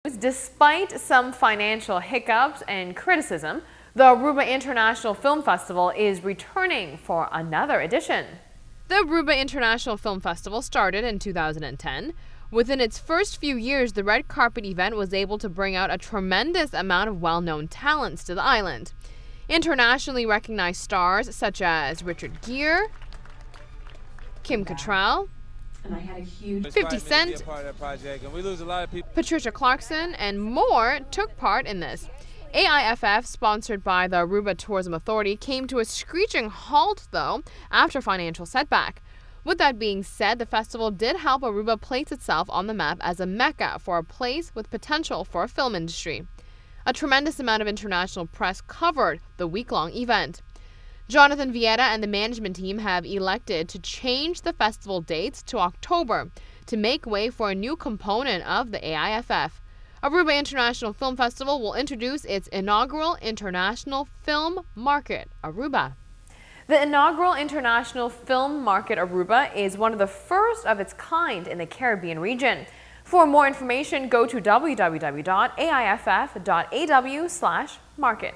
Despite some financial hiccups and criticism, the Aruba International Film Festival is returning for another edition. The Aruba International Film Festival started in 2010. Within its first few years, the red carpet event was able to bring out a tremendous amount of well-known talents to the island. Internationally recognized stars such as Richard Gere, Kim Cattrall, 50 Cent, Patricia Clarkson, and more took part in this. AIFF, sponsored by the Aruba Tourism Authority, came to a screeching halt, though, after financial setback. With that being said, the festival did help Aruba place itself on the map as a mecca for a place with potential for a film industry. A tremendous amount of international press covered the week-long event. Jonathan Vieta and the management team have elected to change the festival dates to October to make way for a new component of the AIFF. Aruba International Film Festival will introduce its inaugural International Film Market, Aruba. The inaugural International Film Market, Aruba, is one of the first of its kind in the Caribbean region. For more information, go to www.aiff.aw/market.